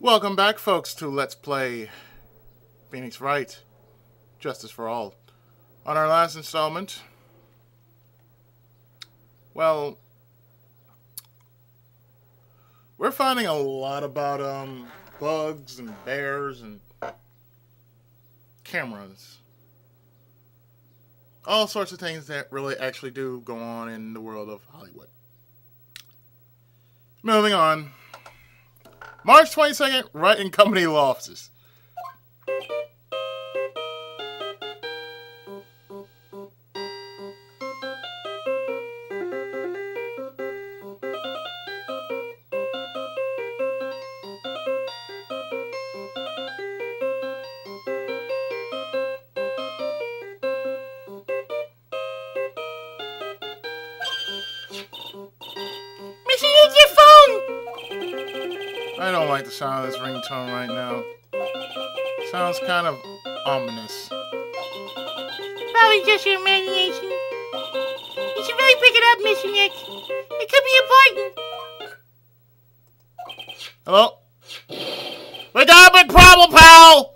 Welcome back, folks, to Let's Play Phoenix Wright, Justice for All. On our last installment, well, we're finding a lot about bugs and bears and cameras. All sorts of things that really actually do go on in the world of Hollywood. Moving on. March 22nd, Wright and Company law offices. I don't like the sound of this ringtone right now. Sounds kind of ominous. Probably just your imagination. You should really pick it up, Mr. Nick. It could be important. Hello? We got a big problem, pal!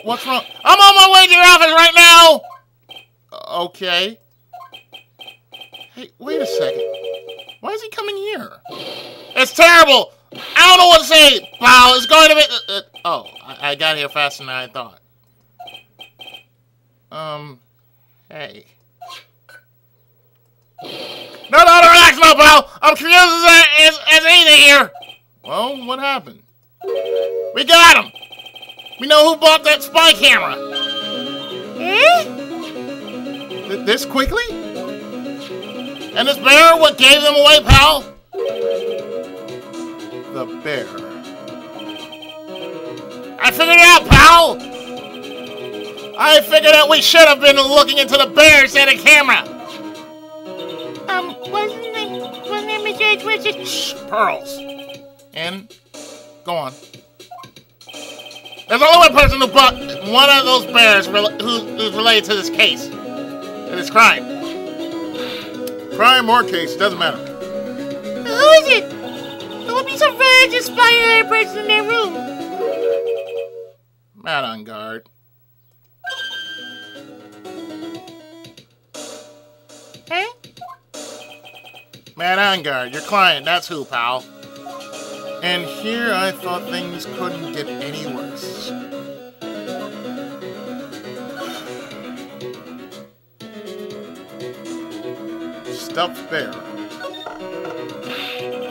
What's wrong? I'm on my way to your office right now! Okay. Hey, wait a second. Why is he coming here? It's terrible! I don't know what to say, pal. It's going to be... I got here faster than I thought. Hey. No, relax now, pal. I'm confused as anything here. Well, what happened? We got him. We know who bought that spy camera. Eh? This quickly? And this bear, what gave them away, pal? The bear. I figured it out, pal! I figured out we should have been looking into the bear instead of camera! Wasn't it Mr. Edwards? Shh, pearls. And, go on. There's only one person who bought one of those bears who's related to this case. To this crime. Crime or case, doesn't matter. Who is it? It would be so rare to spy on another person in their room. Matt on guard. Huh? Matt on guard, your client, that's who, pal. And here I thought things couldn't get any worse. Stuffed bear.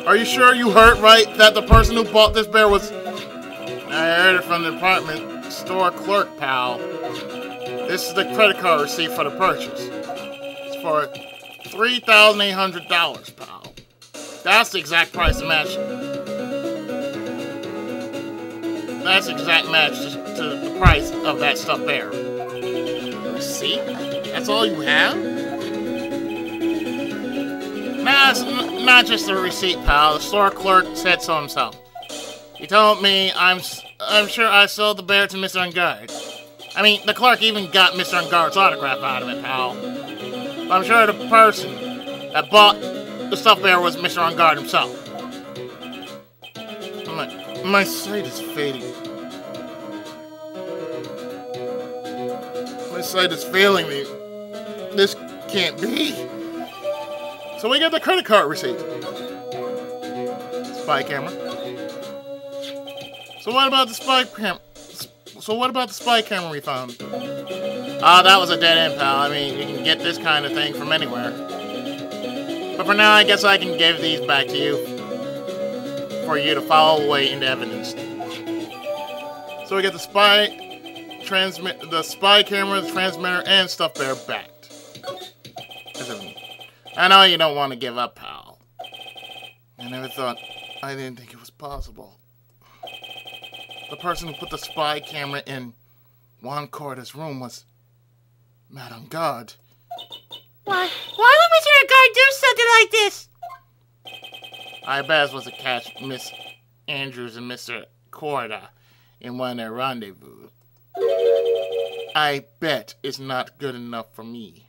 Are you sure you heard right that the person who bought this bear was... I heard it from the department store clerk, pal. This is the credit card receipt for the purchase. It's for $3,800, pal. That's the exact price to match. That's the exact match to the price of that stuffed bear. Receipt? That's all you have? Nah, it's not just a receipt, pal. The store clerk said so himself. He told me I'm sure I sold the bear to Mr. Ungard. I mean, the clerk even got Mr. Ungard's autograph out of it, pal. But I'm sure the person that bought the stuffed bear was Mr. Ungard himself. My sight is fading. My sight is failing me. This can't be. So we get the credit card receipt. Spy camera. So what about the spy camera we found? That was a dead end, pal. I mean, you can get this kind of thing from anywhere. But for now, I guess I can give these back to you for you to follow away into evidence. So we get the spy camera, the transmitter, and stuffed bear back. I know you don't want to give up, pal. I didn't think it was possible. The person who put the spy camera in Juan Corda's room was Matt on guard. Why would Mr. Ungard do something like this? I bet it was to catch Miss Andrews and Mr. Corda in one of their rendezvous. I bet it's not good enough for me.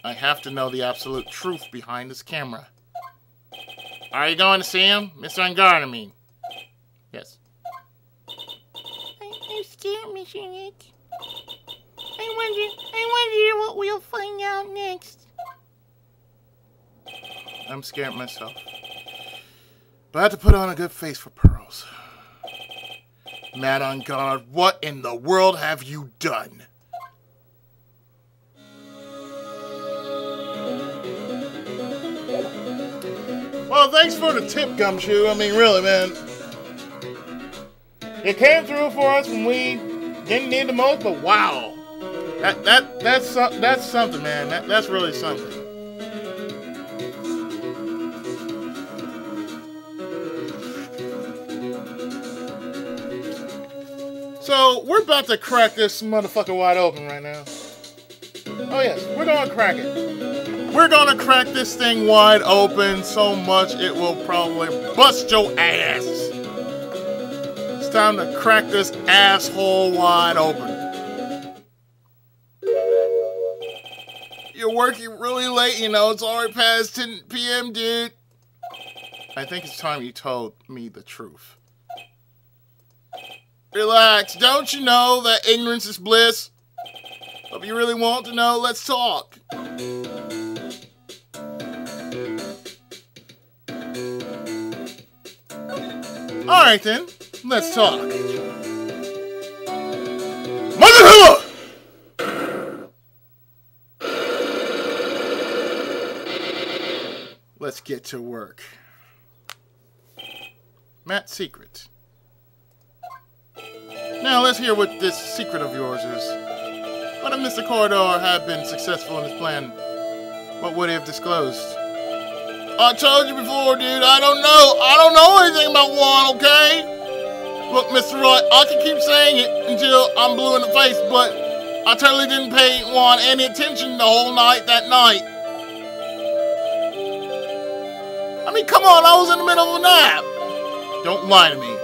I have to know the absolute truth behind this camera. Are you going to see him? Mr. Ungard, I mean. scared, Mr. Nick. I wonder what we'll find out next. I'm scared myself. But I have to put on a good face for Pearls. Mad on guard, what in the world have you done? Well, thanks for the tip, Gumshoe. I mean, really, man. You came through for us when we didn't need the most, but wow. That's something, man. That's really something. So, we're about to crack this motherfucker wide open right now. Oh yes, we're gonna crack it. We're gonna crack this thing wide open so much it will probably bust your ass. It's time to crack this asshole wide open. You're working really late, you know, it's already past 10 p.m., dude. I think it's time you told me the truth. Relax, don't you know that ignorance is bliss? But if you really want to know, let's talk. Alright then, let's talk. Motherhilla! Let's get to work. Matt's secret. Now let's hear what this secret of yours is. What if Mr. Corridor had been successful in his plan? What would he have disclosed? I told you before, dude, I don't know anything about Juan, okay? Look, Mr. Wright, I can keep saying it until I'm blue in the face, but I totally didn't pay Juan any attention the whole night that night. I mean, come on, I was in the middle of a nap. Don't lie to me.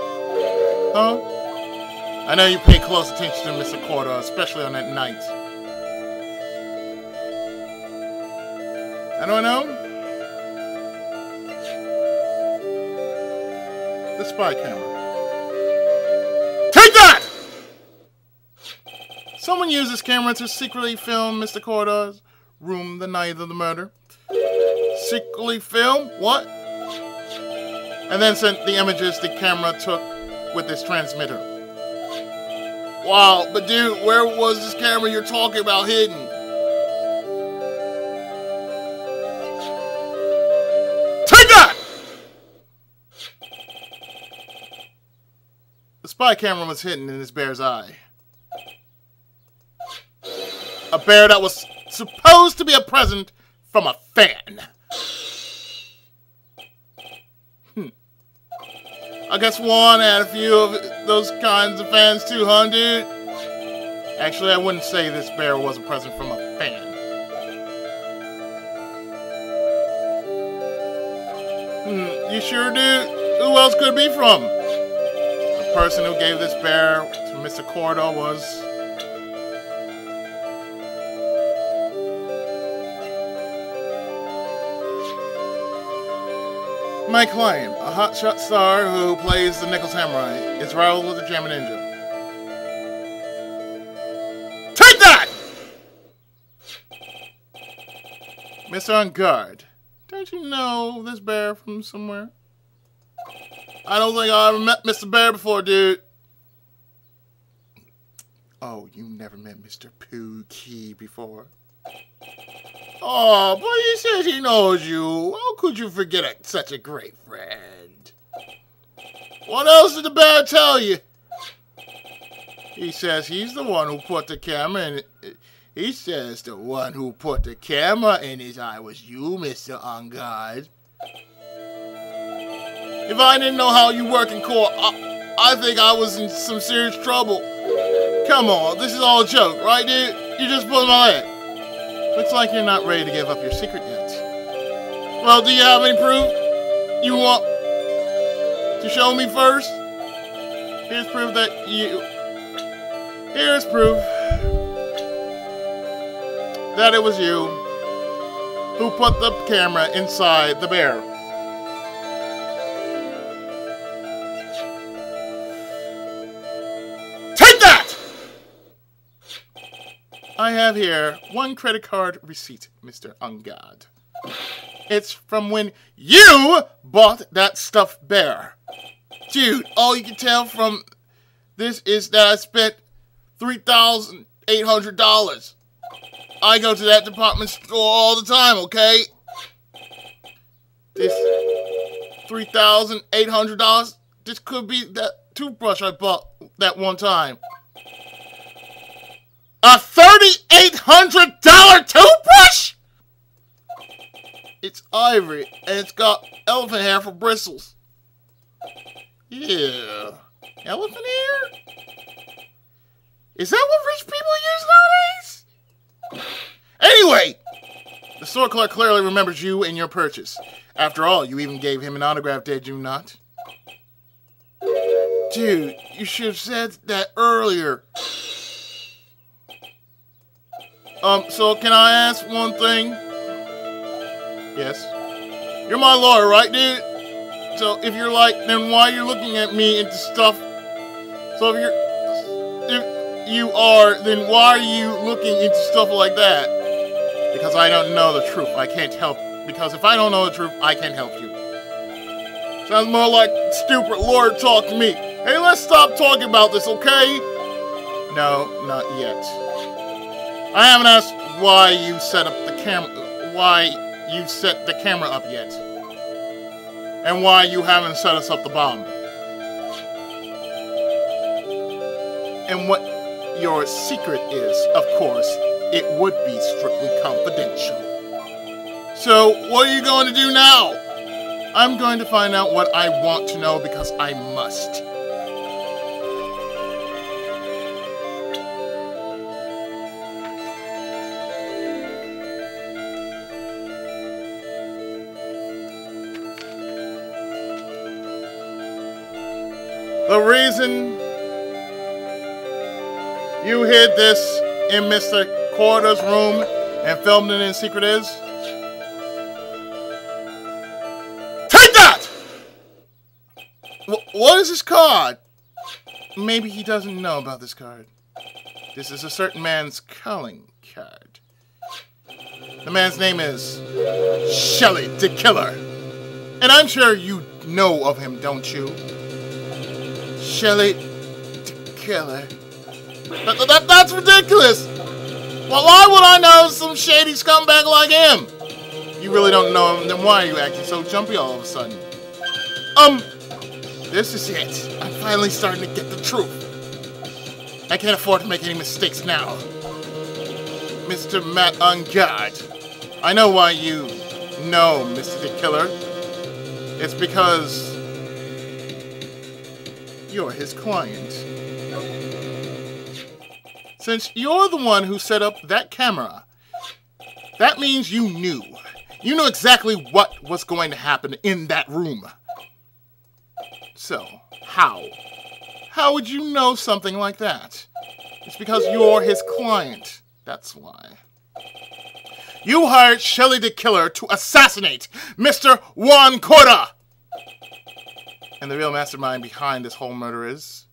Huh? I know you pay close attention to Mr. Corridor, especially on that night. I don't know. The spy camera. Take that! Someone used this camera to secretly film Mr. Corridor's room the night of the murder. Secretly film? What? And then sent the images the camera took with this transmitter. Wow, but dude, where was this camera you're talking about hidden? Take that! The spy camera was hidden in this bear's eye. A bear that was supposed to be a present from a fan. I guess Juan had a few of those kinds of fans too, huh, dude? Actually, I wouldn't say this bear was a present from a fan. You sure, dude? Who else could it be from? The person who gave this bear to Mr. Corridor was... my client, a hotshot star who plays the Nickel Samurai, is rivaled with the Jammer Ninja. Take that! Mr. On Guard, don't you know this bear from somewhere? I don't think I ever met Mr. Bear before, dude. Oh, you never met Mr. Pookie before? Oh, but he says he knows you. How could you forget such a great friend? What else did the bear tell you? He says he's the one who put the camera in. He says the one who put the camera in his eye was you, Mr. On Guard. If I didn't know how you work in court, I think I was in some serious trouble. Come on, this is all a joke, right, dude? You just pulled my leg. Looks like you're not ready to give up your secret yet. Well, do you have any proof you want to show me first? Here's proof that you... Here's proof that it was you who put the camera inside the bear. Take that! I have here one credit card receipt, Mr. Ungod. It's from when you bought that stuffed bear. Dude, all you can tell from this is that I spent $3,800. I go to that department store all the time, okay? This $3,800, this could be that toothbrush I bought that one time. A $3,800 toothbrush? It's ivory, and it's got elephant hair for bristles. Yeah. Elephant hair? Is that what rich people use nowadays? Anyway, the store clerk clearly remembers you and your purchase. After all, you even gave him an autograph, did you not? Dude, you should have said that earlier. So can I ask one thing? Yes. You're my lawyer, right, dude? So if you're like, then why are you looking at me into stuff? So if you are, then why are you looking into stuff like that? Because I don't know the truth. I can't help. Because if I don't know the truth, I can't help you. Sounds more like stupid lawyer talk to me. Hey, let's stop talking about this, okay? No, not yet. I haven't asked why you set up the camera up yet. And why you haven't set us up the bomb. And what your secret is, of course, it would be strictly confidential. So, what are you going to do now? I'm going to find out what I want to know because I must. The reason you hid this in Mr. Corder's room and filmed it in secret is? Take that! What is this card? Maybe he doesn't know about this card. This is a certain man's calling card. The man's name is Shelly the Killer. And I'm sure you know of him, don't you? Shelly the Killer. That's ridiculous! Well, why would I know some shady scumbag like him? You really don't know him, then why are you acting so jumpy all of a sudden? This is it. I'm finally starting to get the truth. I can't afford to make any mistakes now. Mr. Matt Ungod. I know why you know Mr. the Killer. It's because you're his client. Since you're the one who set up that camera, that means you knew. You knew exactly what was going to happen in that room. So, how? How would you know something like that? It's because you're his client. That's why. You hired Shelly the Killer to assassinate Mr. Juan Corda! And the real mastermind behind this whole murder is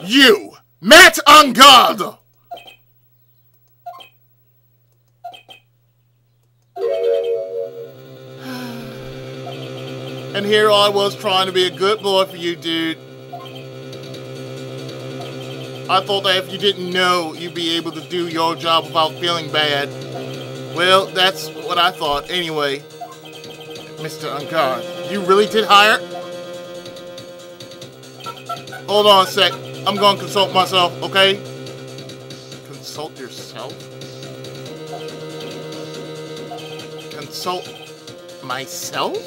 you, Matt Ungod! And here I was trying to be a good boy for you, dude. I thought that if you didn't know, you'd be able to do your job without feeling bad. Well, that's what I thought anyway. Mr. Ungod, you really did hire? Hold on a sec. I'm going to consult myself, okay? Consult yourself? Consult myself?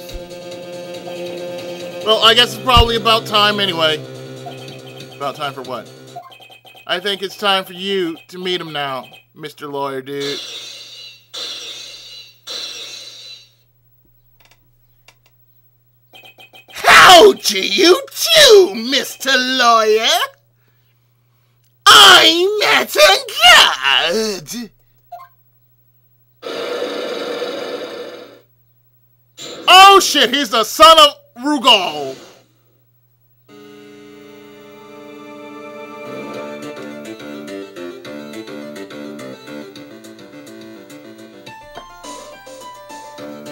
Well, I guess it's probably about time anyway. About time for what? I think it's time for you to meet him now, Mr. Lawyer Dude. How do you do, Mr. Lawyer? I'm Matt Ungod. Oh shit, he's the son of Rugal.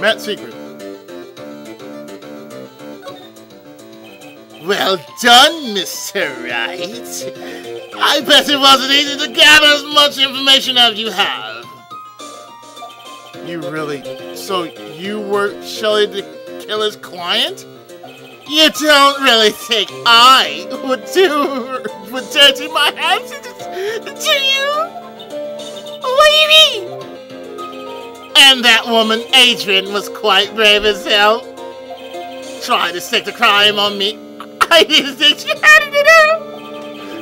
Met secret. Well done, Mr. Wright. I bet it wasn't easy to gather as much information as you have. You really... So you were Shelley to kill his client? You don't really think I would dirty my hands to you? What do you mean? And that woman, Adrian, was quite brave as hell. Trying to stick the crime on me. I didn't think she had it out.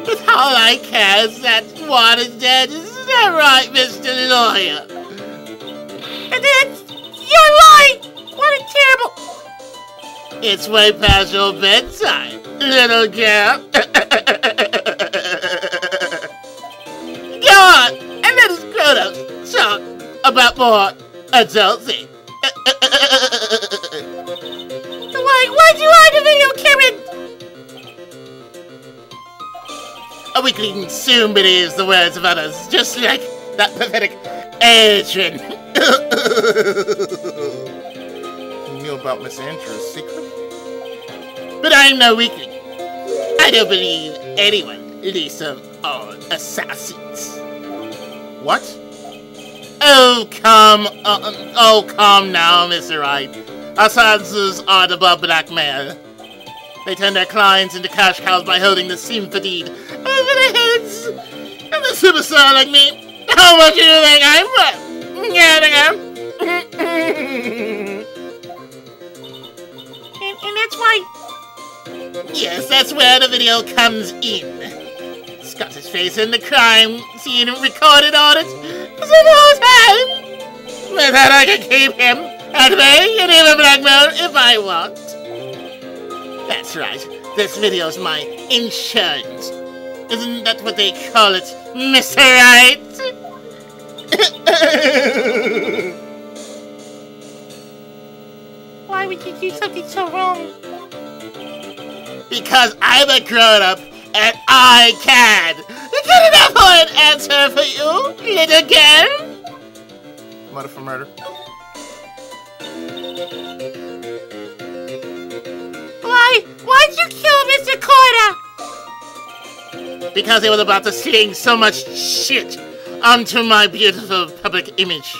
But all I care is that one is dead. Is that right, Mr. Lawyer? And that's... You're lying! What a terrible... It's way past your bedtime, little girl. Go on, and let us grown-ups talk about more adult things. Why'd you hide the video, Karen? A weakling soon believes the words of others, just like that pathetic Adrian. You knew about Miss Andrews' secret? But I'm no weakling. I don't believe anyone, Lisa, are assassins. What? Oh, come on. Oh, come now, Mr. Wright. Assassins are above blackmail. They turn their clients into cash cows by holding the sinful deed over their heads. And a superstar like me, how much do you think I'm worth? And that's why... Yes, that's where the video comes in. Scott's face in the crime scene recorded on it. So the whole time. I thought I could keep him at bay and even blackmail if I want. That's right. This video's my insurance. Isn't that what they call it, Mr. Wright? Why would you do something so wrong? Because I'm a grown-up and I can. Couldn't afford an answer for you, little girl. Murder for murder. Why'd you kill Mr. Carter? Because he was about to sling so much shit onto my beautiful public image.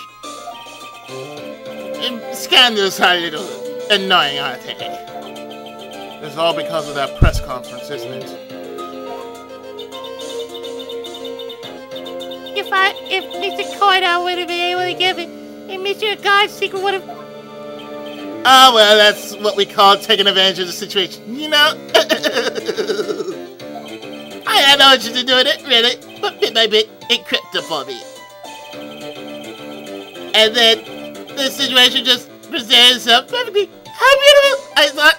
Scandals are a little annoying, aren't they? It's all because of that press conference, isn't it? If Mr. Carter would have been able to give it, and Mr. God's secret would have... Oh, well, that's what we call taking advantage of the situation, you know? I had no interest in doing it, really, but bit by bit, it crept up on me. And then, the situation just presented itself perfectly. How beautiful! I thought,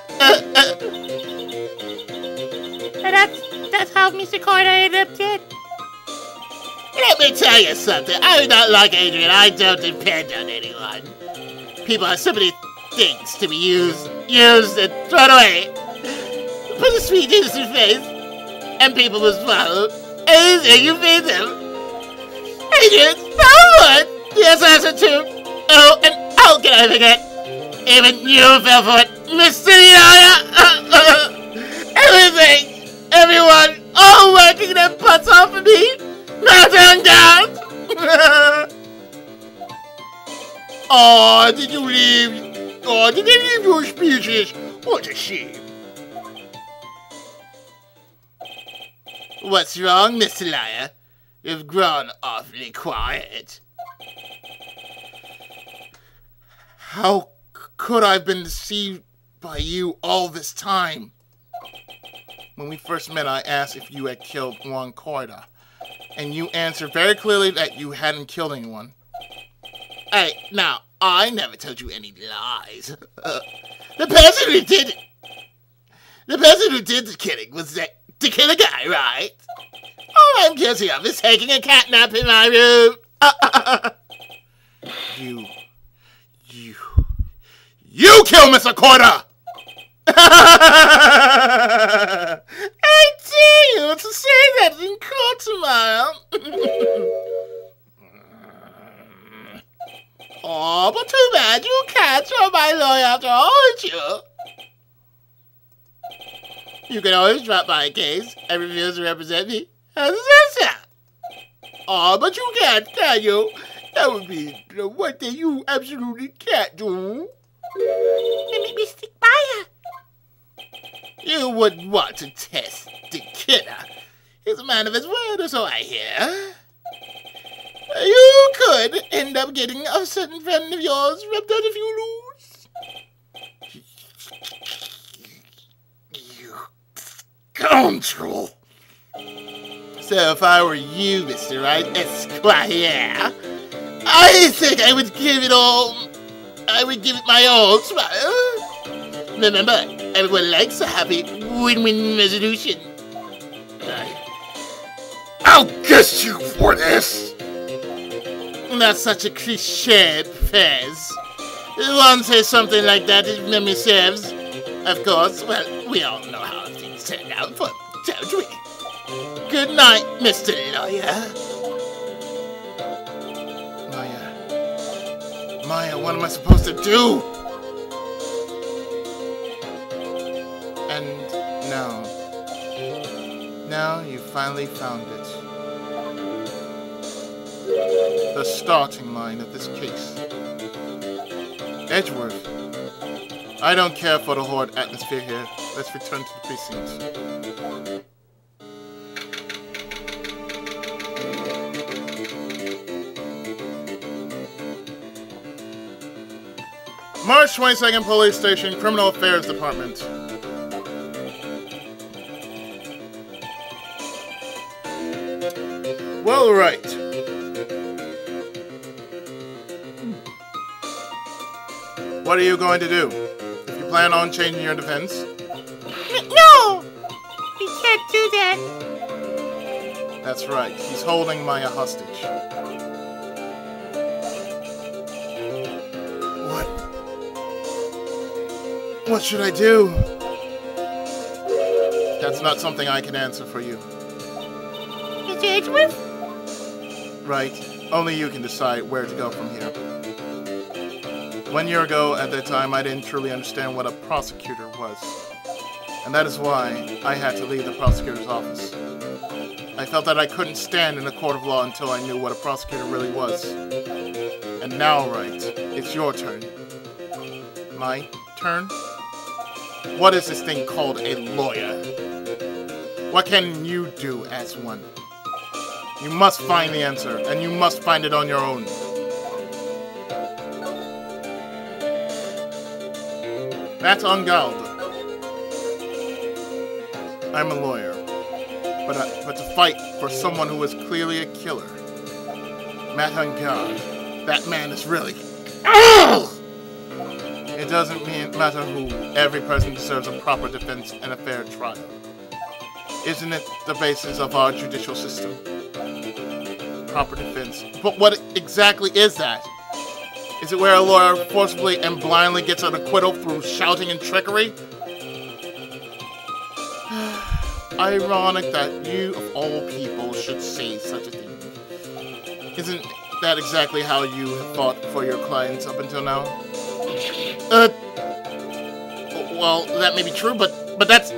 And that's how Mr. Carter ended up dead. Let me tell you something. I'm not like Adrian. I don't depend on anyone. People have so many things to be used and thrown away. Put a sweet innocent face, and people will swallow anything you feed them. Adrian, someone! The assassin too. Oh, and how can I forget? Even you fell for it, Mr. Liar! Everything, everyone, all working their butts off for me. Not on down! Oh, did you leave? Oh, did they leave your speeches? What a shame. What's wrong, Mr. Liar? You've grown awfully quiet. How could I have been deceived by you all this time? When we first met, I asked if you had killed Juan Corda. And you answered very clearly that you hadn't killed anyone. Hey, now, I never told you any lies. The person who did the killing was the killer guy, right? All I'm guilty of is taking a catnap in my room. You killed Mr. Corda! I dare you to say that in court tomorrow. Oh, but too bad you can't. after all, aren't you? You can always drop by a case and refuse to represent me. How does that sound? Aw, but you can't, can you? That would be the one thing you absolutely can't do. They make me stick by her. You wouldn't want to test the killer. He's a man of his word, or so I hear. You could end up getting a certain friend of yours rubbed out if you lose. You scoundrel. So if I were you, Mr. Wright, Esquire, I think I would give it all. I would give it my all try. Remember, everyone likes a happy win-win resolution. I'll get you for this! That's such a cliche, Fez. One says something like that if memory serves. Of course, well, we all know how things turn out for them, don't we? Good night, Mr. Lawyer. Maya, what am I supposed to do? And now you finally found it. The starting line of this case. Edgeworth. I don't care for the horde atmosphere here. Let's return to the precinct. March 22nd Police Station, Criminal Affairs Department. Well, right. What are you going to do? If you plan on changing your defense? No! We can't do that. That's right. He's holding Maya hostage. What should I do? That's not something I can answer for you. Mr. Edgeworth? Right. Only you can decide where to go from here. 1 year ago, at that time, I didn't truly understand what a prosecutor was. And that is why I had to leave the prosecutor's office. I felt that I couldn't stand in a court of law until I knew what a prosecutor really was. And now, Wright, it's your turn. My turn? What is this thing called a lawyer? What can you do as one? You must find the answer, and you must find it on your own. That's Ungalde. I'm a lawyer, but to fight for someone who is clearly a killer. Matt Ungalde, that man is really... Ugh! It doesn't matter who. Every person deserves a proper defense and a fair trial. Isn't it the basis of our judicial system? Proper defense. But what exactly is that? Is it where a lawyer forcibly and blindly gets an acquittal through shouting and trickery? Ironic that you, of all people, should say such a thing. Isn't that exactly how you have fought for your clients up until now? Well, that may be true, but that's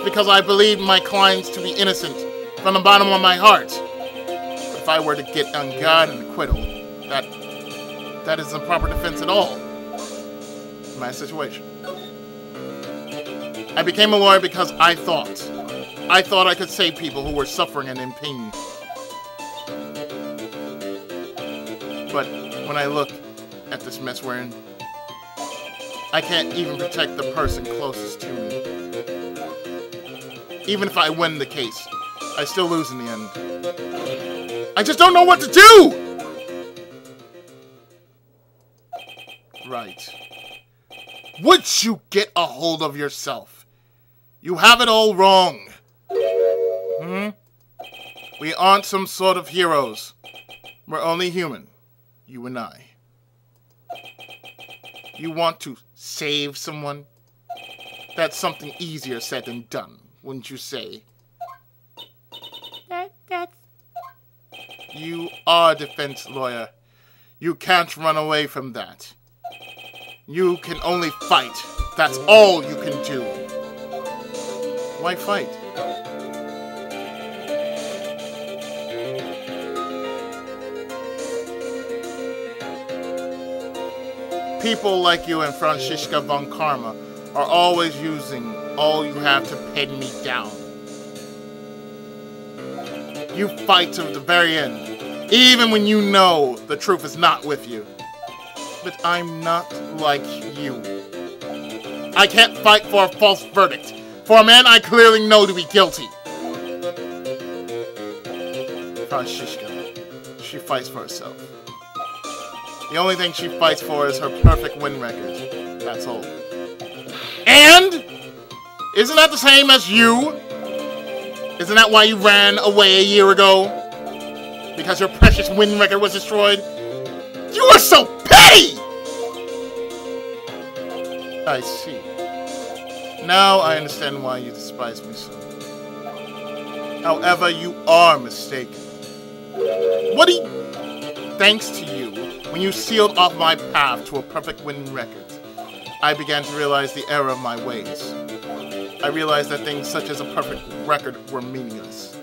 because I believe my clients to be innocent from the bottom of my heart. But if I were to get on guard and acquittal, that isn't proper defense at all. In my situation. I became a lawyer because I thought I could save people who were suffering and in pain. But when I look at this mess we're in, I can't even protect the person closest to me. Even if I win the case, I still lose in the end. I just don't know what to do! Right. Would you get a hold of yourself? You have it all wrong. We aren't some sort of heroes. We're only human. You and I. You want to save someone? That's something easier said than done, wouldn't you say? That's... You are a defense lawyer. You can't run away from that. You can only fight. That's all you can do. Why fight? People like you and Franziska von Karma are always using all you have to pin me down. You fight to the very end, even when you know the truth is not with you. But I'm not like you. I can't fight for a false verdict, for a man I clearly know to be guilty. Franziska, she fights for herself. The only thing she fights for is her perfect win record. That's all. And? Isn't that the same as you? Isn't that why you ran away a year ago? Because your precious win record was destroyed? You are so petty! I see. Now I understand why you despise me so. However, you are mistaken. What do you... Thanks to you, when you sealed off my path to a perfect winning record, I began to realize the error of my ways. I realized that things such as a perfect record were meaningless.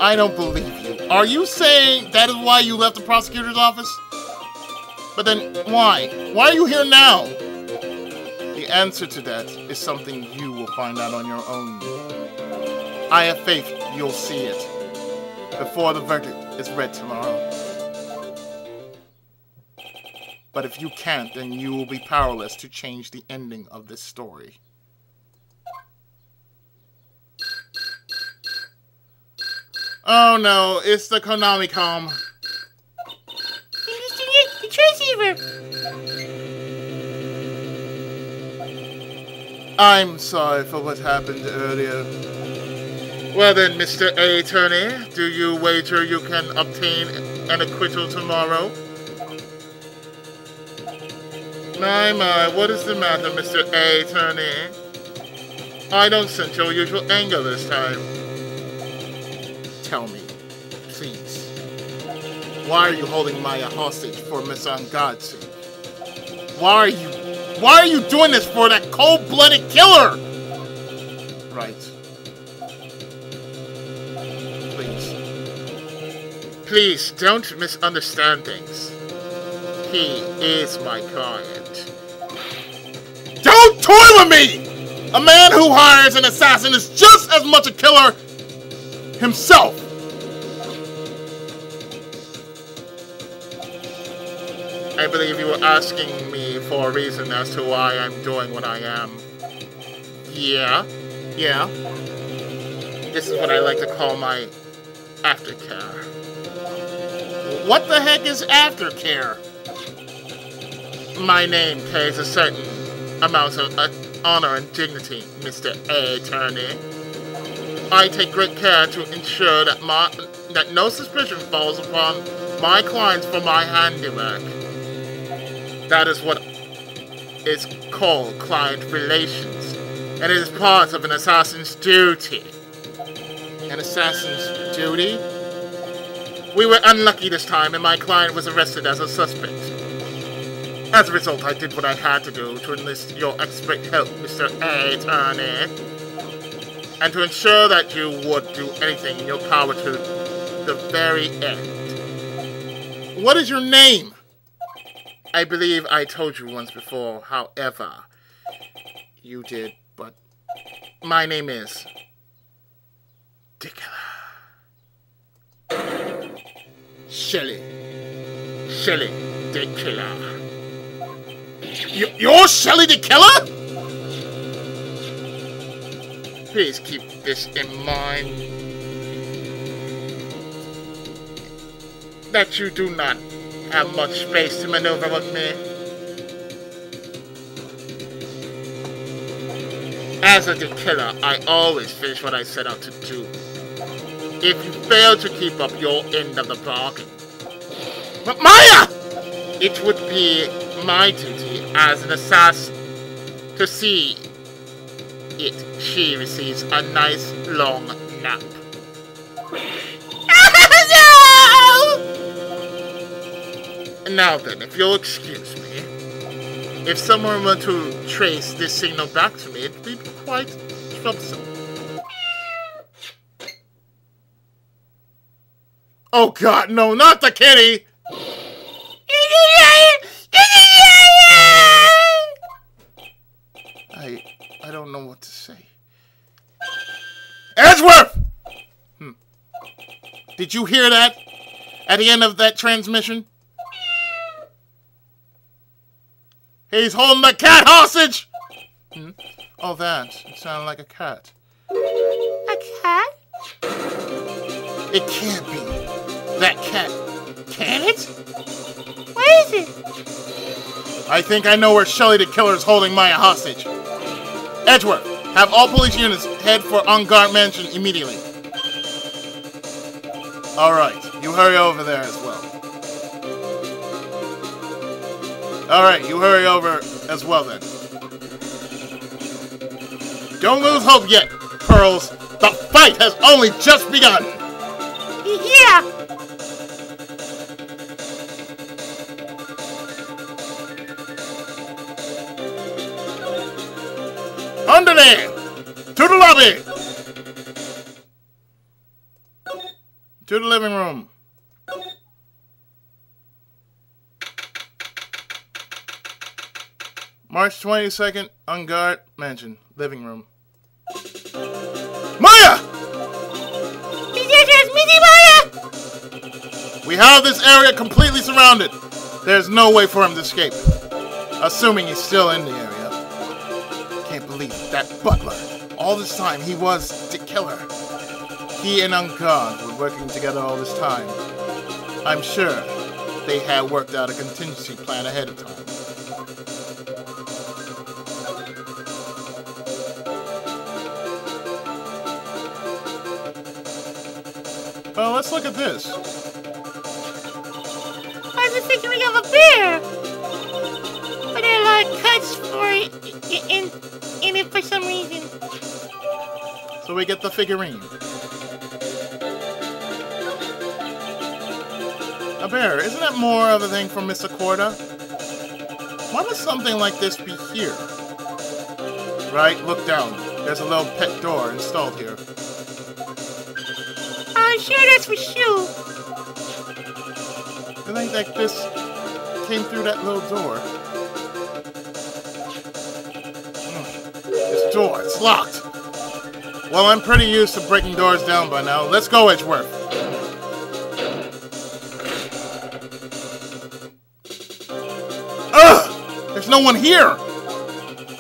I don't believe you. Are you saying that is why you left the prosecutor's office? But then, why? Why are you here now? The answer to that is something you will find out on your own. I have faith you'll see it before the verdict is read tomorrow. But if you can't, then you will be powerless to change the ending of this story. Oh no, it's the Konami-com. Mr. Nick, the transceiver. I'm sorry for what happened earlier. Well then, Mr. A. Attorney, do you wager you can obtain an acquittal tomorrow? My, what is the matter, Mr. A. Attorney? I don't sense your usual anger this time. Tell me, please. Why are you holding Maya hostage for Miss On God's sake? Why are you doing this for that cold-blooded killer? Right. Please, don't misunderstand things. He is my client. Don't toy with me! A man who hires an assassin is just as much a killer himself. I believe you were asking me for a reason as to why I'm doing what I am. Yeah. This is what I like to call my aftercare. What the heck is aftercare? My name carries a certain amount of honor and dignity, Mr. A. Attorney. I take great care to ensure that no suspicion falls upon my clients for my handiwork. That is what is called client relations, and it is part of an assassin's duty. An assassin's duty? We were unlucky this time, and my client was arrested as a suspect. As a result, I did what I had to do to enlist your expert help, Mr. A. Attorney, and to ensure that you would do anything in your power to the very end. What is your name? I believe I told you once before, however, you did, but my name is Dickula. Shelly the Killer. You're Shelly the Killer? Please keep this in mind. That you do not have much space to maneuver with me. As a killer, I always finish what I set out to do. If you fail to keep up your end of the bargain. But Maya! It would be my duty as an assassin to see she receives a nice long nap. Now then, if you'll excuse me, if someone were to trace this signal back to me, it'd be quite troublesome. Oh God, no, not the kitty! I don't know what to say. Edgeworth! Did you hear that? At the end of that transmission? He's holding the cat hostage! Oh, that. It sounded like a cat. A cat? It can't be. That cat. Can it? Where is it? I think I know where Shelly the Killer is holding Maya hostage. Edgeworth, have all police units head for On Guard Mansion immediately. Alright, you hurry over there as well. Alright, you hurry over as well then. Don't lose hope yet, Pearls. The fight has only just begun. Yeah. Under there! To the lobby! To the living room. March 22nd, On Guard Mansion, living room. Maya! Maya! We have this area completely surrounded. There's no way for him to escape. Assuming he's still in the area. Can't believe that butler. All this time he was the killer. He and On Guard were working together all this time. I'm sure they had worked out a contingency plan ahead of time. Well, let's look at this. I was figuring of a bear. But there are a lot of cuts for it in it for some reason. So we get the figurine. A bear, isn't that more of a thing from Miss Accorda? Why would something like this be here? Right, look down. There's a little pet door installed here. I'm sure that's for Sue. I think that this came through that little door. This door, it's locked. Well, I'm pretty used to breaking doors down by now. Let's go, Edgeworth. Ugh! There's no one here!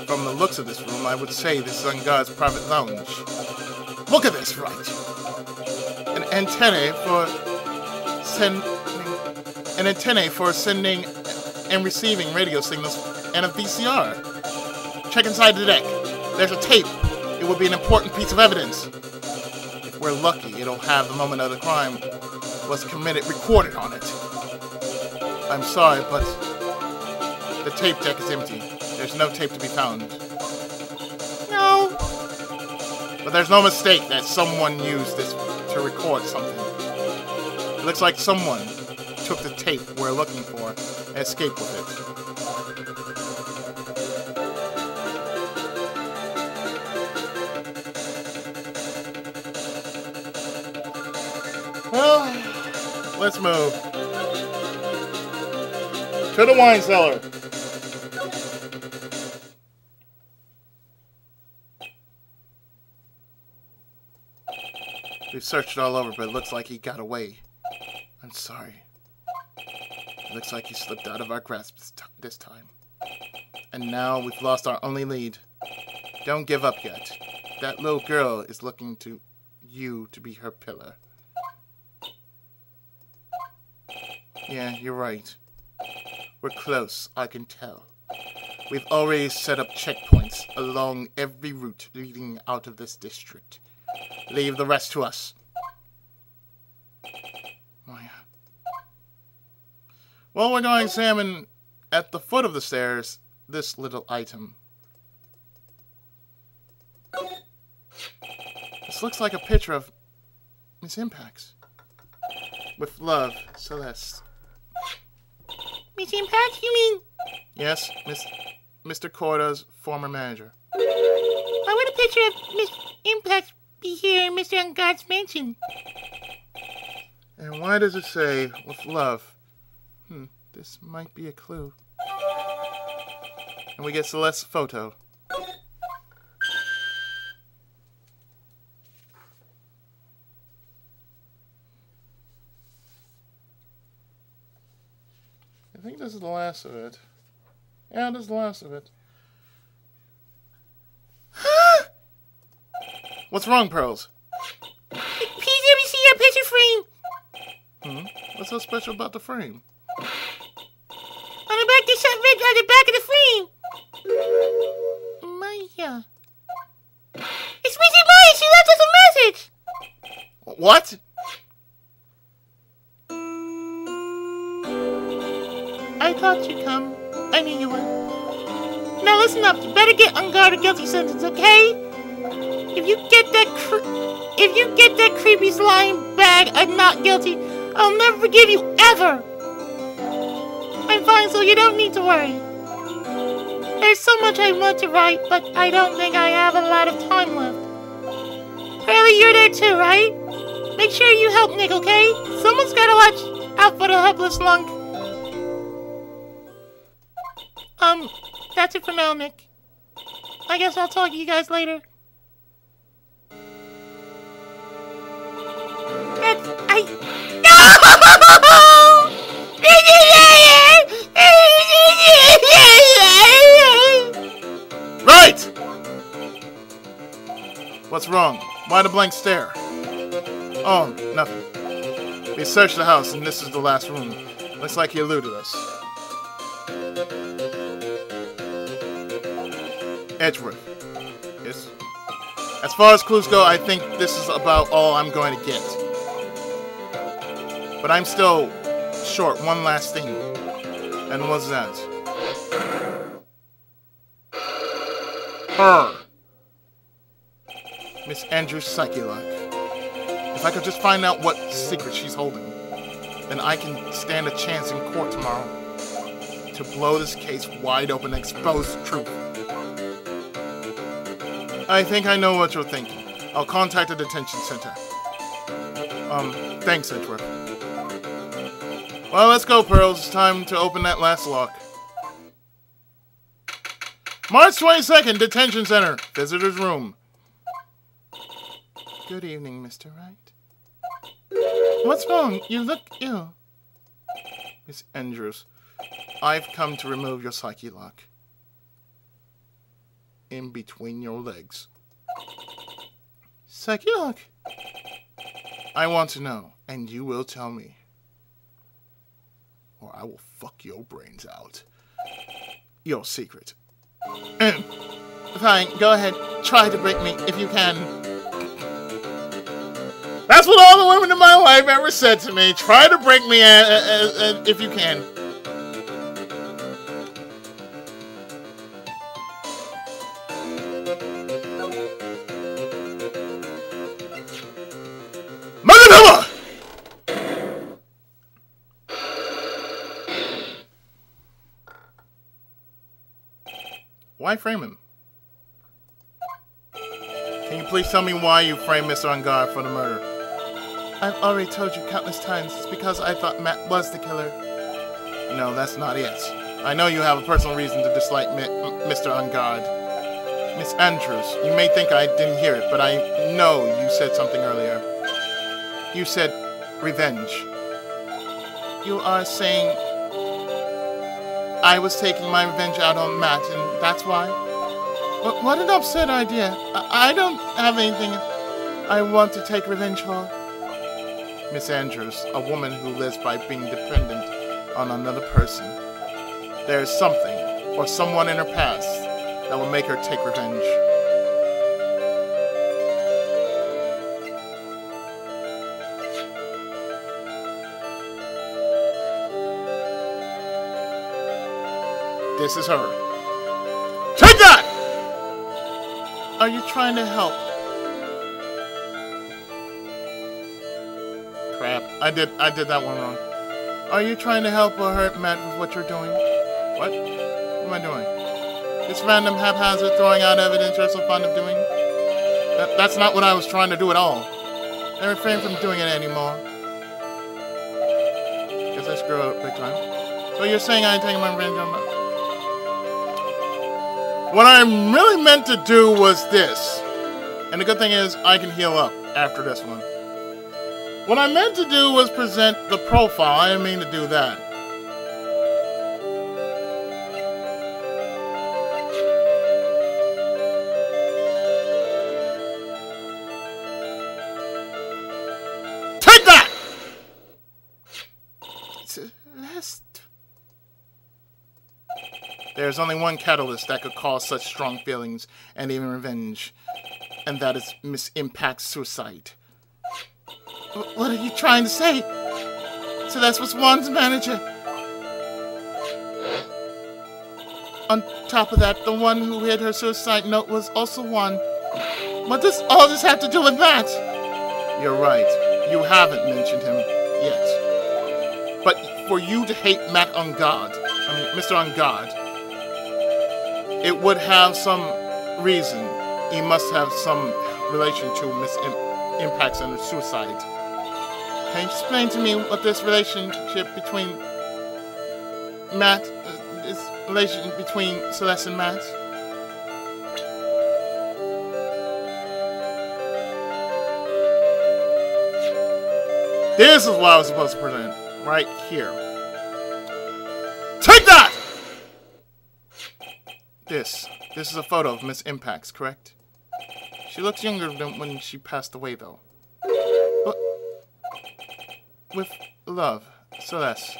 From the looks of this room, I would say this is On Guard's private lounge. Look at this, Wright. An antennae for sending and receiving radio signals and a VCR. Check inside the deck. There's a tape. It will be an important piece of evidence. If we're lucky, it'll have the moment of the crime was committed recorded on it. I'm sorry, but the tape deck is empty. There's no tape to be found. No. But there's no mistake that someone used this to record something. It looks like someone took the tape we're looking for and escaped with it. Well, let's move. To the wine cellar. We've searched all over, but it looks like he got away. I'm sorry. It looks like he slipped out of our grasp this time. And now we've lost our only lead. Don't give up yet. That little girl is looking to you to be her pillar. Yeah, you're right. We're close, I can tell. We've already set up checkpoints along every route leading out of this district. Leave the rest to us. Maya. Well, we're going to examine at the foot of the stairs this little item. This looks like a picture of Miss Impacts. With love, Celeste. Miss Impact, you mean? Yes, Mr. Corda's former manager. Why would a picture of Miss Impact be here in Mr. Unguard's mansion? And why does it say, with love? This might be a clue. And we get Celeste's photo. I think this is the last of it. Yeah, this is the last of it. What's wrong, Pearls? Please let me see your picture frame. What's so special about the frame? On the back, they shot red on the back of the frame. Maya. It's Missy Maya. She left us a message. What? I thought you'd come. I knew you would. Now listen up. You better get on guard a guilty sentence, okay? If you get that creepy slime bag, I'm not guilty. I'll never forgive you ever. I'm fine, so you don't need to worry. There's so much I want to write, but I don't think I have a lot of time left. Pearly, you're there too, right? Make sure you help Nick, okay? Someone's gotta watch out for the helpless lunk. That's it for now, Nick. I guess I'll talk to you guys later. Right! What's wrong? Why the blank stare? Oh, nothing. We searched the house, and this is the last room. Looks like he eluded us. Edgeworth. Yes. As far as clues go, I think this is about all I'm going to get. But I'm still short one last thing. And what's that? Her. Miss Andrews' psyche lock. If I could just find out what secret she's holding, then I can stand a chance in court tomorrow to blow this case wide open and expose the truth. I think I know what you're thinking. I'll contact the detention center. Thanks, Edgeworth. Well, let's go, Pearls. It's time to open that last lock. March 22nd, detention center. Visitor's room. Good evening, Mr. Wright. What's wrong? You look ill. Miss Andrews, I've come to remove your psyche lock. In between your legs. Psyche lock? I want to know, and you will tell me. Or I will fuck your brains out. Your secret. Fine, go ahead. Try to break me if you can. That's what all the women in my life ever said to me. Try to break me if you can. Mother! Why frame him? Can you please tell me why you framed Mr. Unguard for the murder? I've already told you countless times. It's because I thought Matt was the killer. No, that's not it. I know you have a personal reason to dislike Mr. Unguard. Miss Andrews, you may think I didn't hear it, but I know you said something earlier. You said revenge. You are saying I was taking my revenge out on Matt, and that's why? What an absurd idea. I don't have anything I want to take revenge for. Miss Andrews, a woman who lives by being dependent on another person. There is something, or someone in her past, that will make her take revenge. This is her. Take that! Are you trying to help? Crap, I did that one wrong. Are you trying to help or hurt Matt with what you're doing? What? What am I doing? This random haphazard throwing out evidence you're so fond of doing? That's not what I was trying to do at all. I refrain from doing it anymore. Guess I screwed up big time. So you're saying I ain't taking my revenge on Matt? What I really meant to do was this. And the good thing is, I can heal up after this one. What I meant to do was present the profile. I didn't mean to do that. Take that! Celeste. There's only one catalyst that could cause such strong feelings and even revenge. And that is Miss Impact's suicide. What are you trying to say? Celeste was Juan's manager. On top of that, the one who hid her suicide note was also Juan. What does all this have to do with that? You're right. You haven't mentioned him yet. But for you to hate Matt on God, Mr. On God, it would have some reason. He must have some relation to Miss Impact's and her suicide. Can you explain to me what this relationship between Celeste and Matt? This is what I was supposed to present right here. Take that! This is a photo of Miss Impact's, correct? She looks younger than when she passed away, though. But with love, Celeste.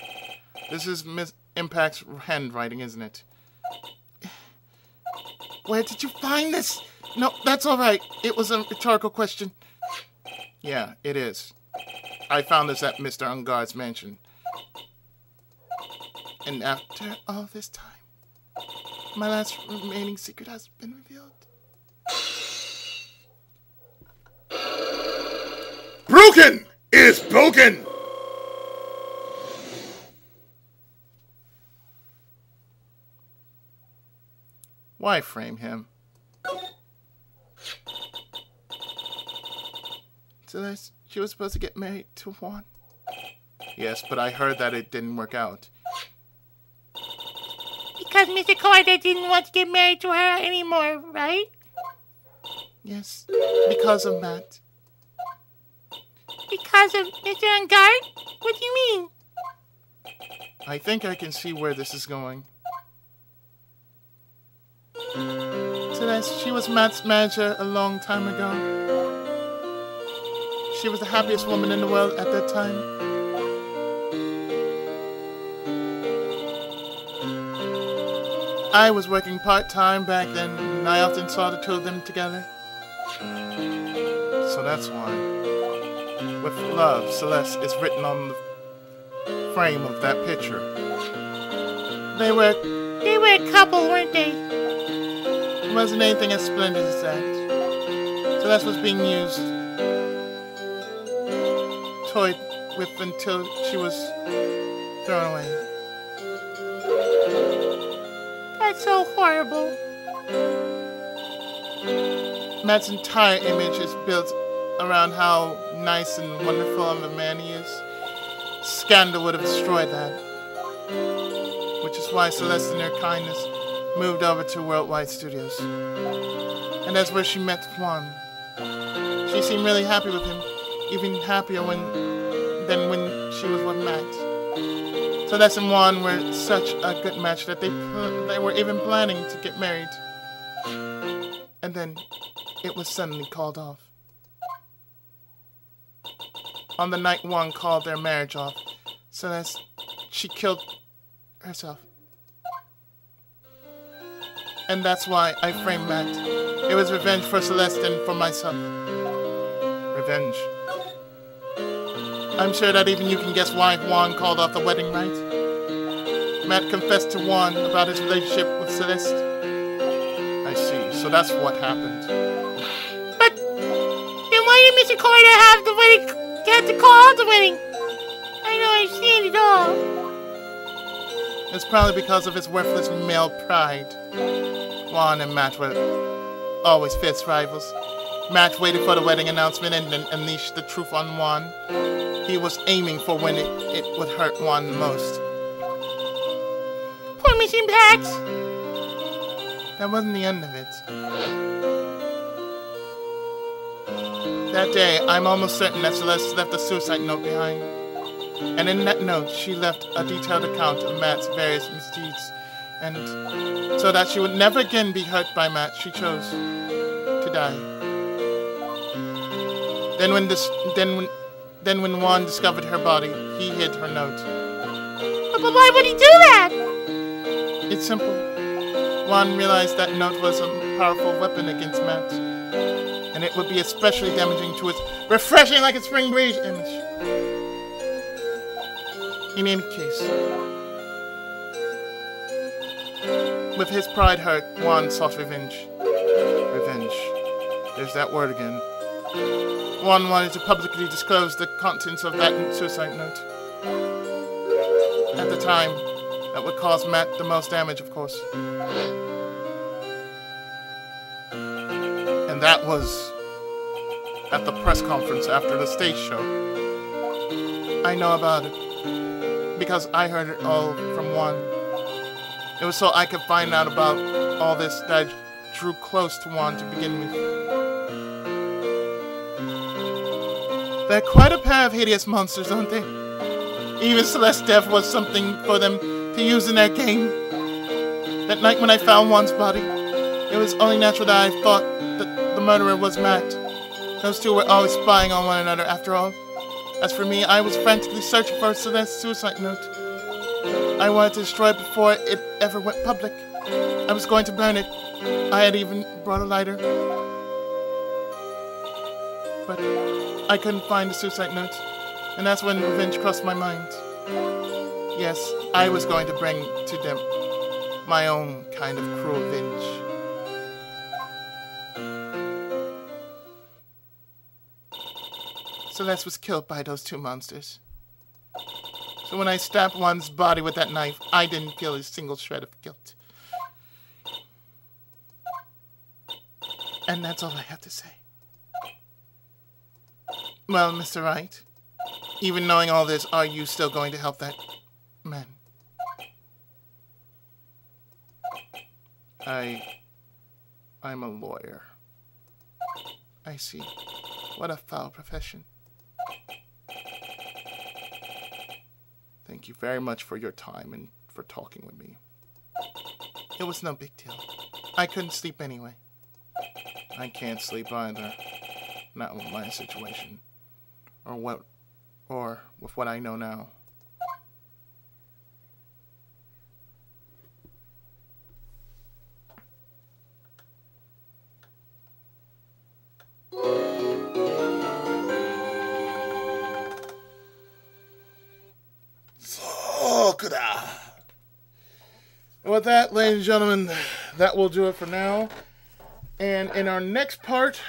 This is Miss Impact's handwriting, isn't it? Where did you find this? No, that's all right. It was a rhetorical question. Yeah, it is. I found this at Mr. Unguard's mansion. And after all this time, my last remaining secret has been revealed. Broken is broken! Why frame him? Celeste, she was supposed to get married to Juan. Yes, but I heard that it didn't work out. Because Mr. Carter didn't want to get married to her anymore, right? Yes, because of Matt. Because of Mr. Ungard? What do you mean? I think I can see where this is going. Celeste, she was Matt's manager a long time ago. She was the happiest woman in the world at that time. I was working part-time back then, and I often saw the two of them together. So that's why. With love, Celeste is written on the frame of that picture. They were a couple, weren't they? It wasn't anything as splendid as that. Celeste was being used, toyed with until she was thrown away. That's so horrible. Matt's entire image is built around how nice and wonderful of a man he is. Scandal would have destroyed that. Which is why Celeste, in her kindness, moved over to Worldwide Studios. And that's where she met Juan. She seemed really happy with him, even happier than when she was with Matt. Celeste and Juan were such a good match that they were even planning to get married. And then it was suddenly called off. On the night Juan called their marriage off, Celeste, she killed herself. And that's why I framed Matt. It was revenge for Celeste and for myself. Revenge. I'm sure that even you can guess why Juan called off the wedding, right? Matt confessed to Juan about his relationship with Celeste. I see. So that's what happened. But then why did Mr. Carter have to call off the wedding? I know understand at all. It's probably because of his worthless male pride. Juan and Matt were always fierce rivals. Matt waited for the wedding announcement and then unleashed the truth on Juan. He was aiming for when it would hurt Juan the most. Poor Missing Pat. That wasn't the end of it. That day, I'm almost certain that Celeste left a suicide note behind. And in that note, she left a detailed account of Matt's various misdeeds. And so that she would never again be hurt by Matt, she chose to die. Then when Juan discovered her body, he hid her note. But why would he do that? It's simple. Juan realized that note was a powerful weapon against Matt. And it would be especially damaging to his refreshing like a spring breeze image. In any case, with his pride hurt, Juan sought revenge. Revenge. There's that word again. Juan wanted to publicly disclose the contents of that suicide note. At the time, that would cause Matt the most damage, of course. And that was at the press conference after the stage show. I know about it because I heard it all from Juan. It was so I could find out about all this that I drew close to Juan to begin with. They're quite a pair of hideous monsters, aren't they? Even Celeste's death was something for them to use in their game. That night when I found Juan's body, it was only natural that I thought that the murderer was Matt. Those two were always spying on one another, after all. As for me, I was frantically searching for Celeste's suicide note. I wanted to destroy it before it ever went public. I was going to burn it. I had even brought a lighter. But I couldn't find the suicide note, and that's when revenge crossed my mind. Yes, I was going to bring to them my own kind of cruel revenge. Celeste was killed by those two monsters. So when I stabbed Juan's body with that knife, I didn't feel a single shred of guilt. And that's all I have to say. Well, Mr. Wright, even knowing all this, are you still going to help that man? I'm a lawyer. I see. What a foul profession. Thank you very much for your time and for talking with me. It was no big deal. I couldn't sleep anyway. I can't sleep either. Not with my situation. Or with what I know now. And with that, ladies and gentlemen, that will do it for now. And in our next part,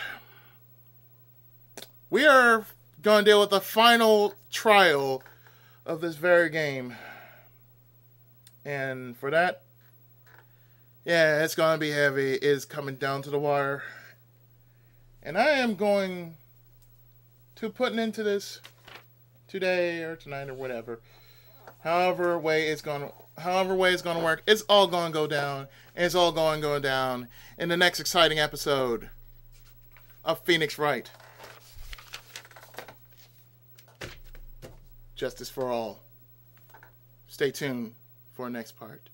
we are going to deal with the final trial of this very game. And for that, yeah, it's going to be heavy. It's coming down to the wire. And I am going to put an end to this today or tonight or whatever. However way it's going to work, it's all going to go down. And it's all going to go down in the next exciting episode of Phoenix Wright. Justice for all. Stay tuned for our next part.